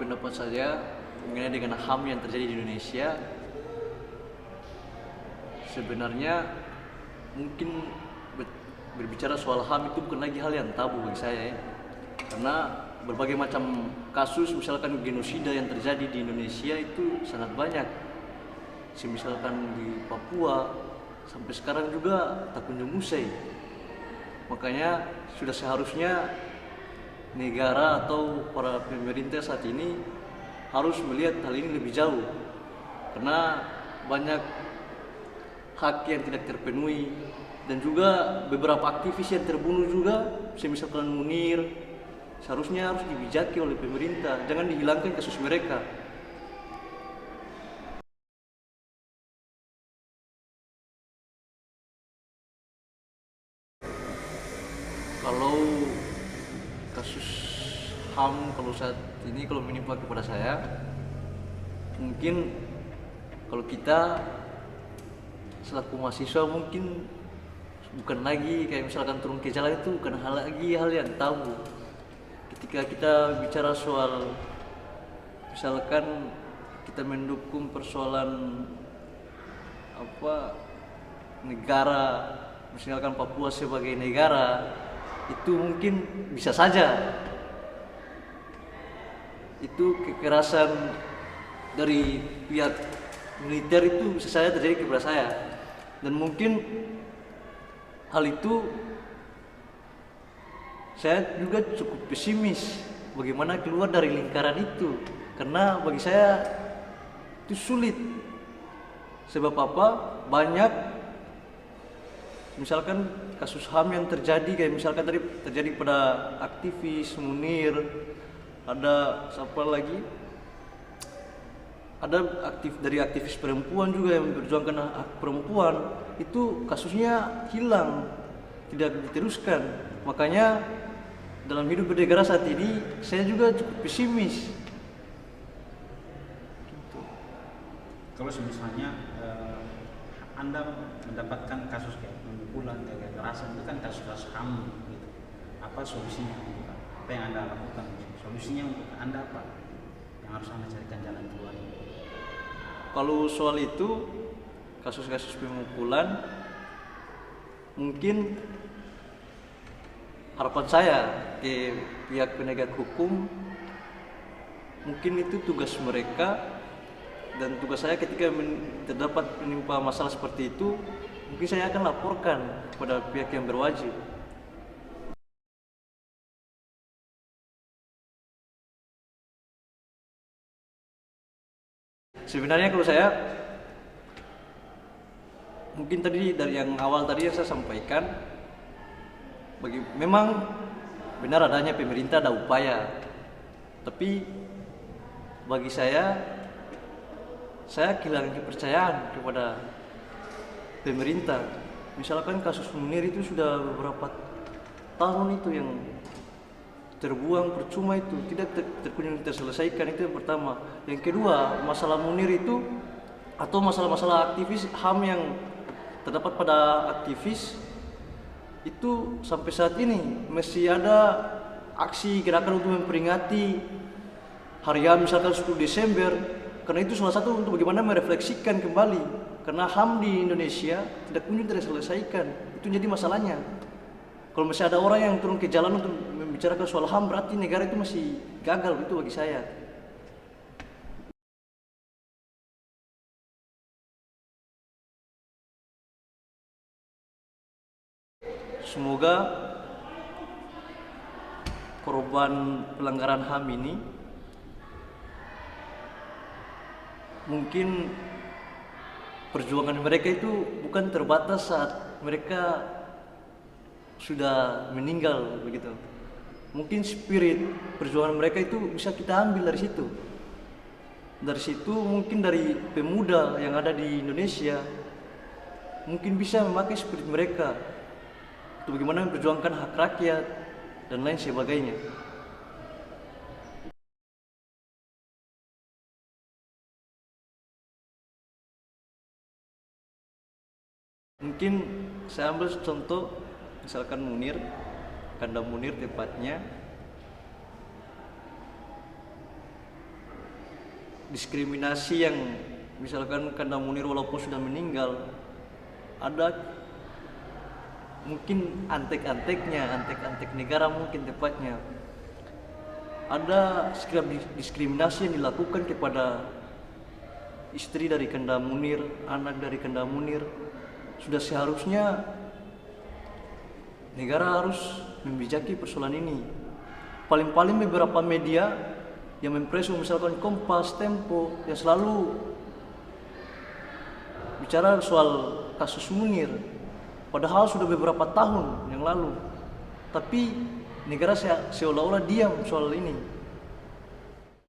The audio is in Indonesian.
pendapat saya mengenai dengan HAM yang terjadi di Indonesia, sebenarnya mungkin berbicara soal HAM itu bukan lagi hal yang tabu bagi saya ya. Karena berbagai macam kasus misalkan genosida yang terjadi di Indonesia itu sangat banyak. Misalkan di Papua sampai sekarang juga tak kunjung usai. Makanya sudah seharusnya negara atau para pemerintah saat ini harus melihat hal ini lebih jauh, karena banyak hak yang tidak terpenuhi dan juga beberapa aktivis yang terbunuh juga, misalkan Munir, seharusnya harus dibijaki oleh pemerintah, jangan dihilangkan kasus mereka. Kalau kasus HAM kalau saat ini kalau menimpa kepada saya, mungkin kalau kita selaku mahasiswa mungkin bukan lagi kayak misalkan turun ke jalan itu bukan hal yang tabu. Ketika kita bicara soal misalkan kita mendukung persoalan negara, misalkan Papua sebagai negara, itu mungkin bisa saja itu kekerasan dari pihak militer itu bisa saja terjadi kepada saya, dan mungkin hal itu saya juga cukup pesimis bagaimana keluar dari lingkaran itu, karena bagi saya itu sulit. Sebab apa? Banyak misalkan kasus HAM yang terjadi, kayak misalkan tadi terjadi pada aktivis Munir, ada siapa lagi, ada dari aktivis perempuan juga yang memperjuangkan hak perempuan, itu kasusnya hilang, tidak diteruskan. Makanya dalam hidup bernegara saat ini saya juga cukup pesimis gitu. Kalau misalnya Anda mendapatkan kasus kayak pemukulan, kekerasan, itu kan kasus-kasus HAM gitu. Apa solusinya? Apa yang Anda lakukan? Solusinya untuk Anda apa? Yang harus Anda carikan jalan keluar? Kalau soal itu, kasus-kasus pemukulan, mungkin harapan saya ke pihak penegak hukum, mungkin itu tugas mereka, dan tugas saya ketika terdapat menimpa masalah seperti itu, mungkin saya akan laporkan kepada pihak yang berwajib. Sebenarnya kalau saya, mungkin tadi dari yang awal tadi yang saya sampaikan, memang benar adanya pemerintah ada upaya, tapi bagi saya kehilangan kepercayaan kepada pemerintah. Misalkan kasus Munir itu sudah beberapa tahun itu yang terbuang percuma, itu tidak terkunjung terselesaikan, itu yang pertama. Yang kedua, masalah Munir itu atau masalah-masalah aktivis HAM yang terdapat pada aktivis itu sampai saat ini masih ada aksi gerakan untuk memperingati hari HAM misalkan 10 Desember, karena itu salah satu untuk bagaimana merefleksikan kembali, karena HAM di Indonesia tidak kunjung terselesaikan. Itu jadi masalahnya. Kalau masih ada orang yang turun ke jalan untuk membicarakan soal HAM, berarti negara itu masih gagal, itu bagi saya. Semoga korban pelanggaran HAM ini mungkin perjuangan mereka itu bukan terbatas saat mereka sudah meninggal begitu. Mungkin spirit perjuangan mereka itu bisa kita ambil dari situ. Dari situ mungkin dari pemuda yang ada di Indonesia mungkin bisa memakai spirit mereka untuk bagaimana memperjuangkan hak rakyat dan lain sebagainya. Mungkin saya ambil contoh misalkan Munir, Kanda Munir tepatnya. diskriminasi yang misalkan karena Munir walaupun sudah meninggal, ada mungkin antek-antek negara mungkin tepatnya, ada sikap diskriminasi yang dilakukan kepada istri dari Kanda Munir, anak dari Kanda Munir. Sudah seharusnya negara harus membijaki persoalan ini. Paling-paling beberapa media yang mempresu, misalkan Kompas, Tempo, yang selalu bicara soal kasus Munir, padahal sudah beberapa tahun yang lalu, tapi negara seolah-olah diam soal ini.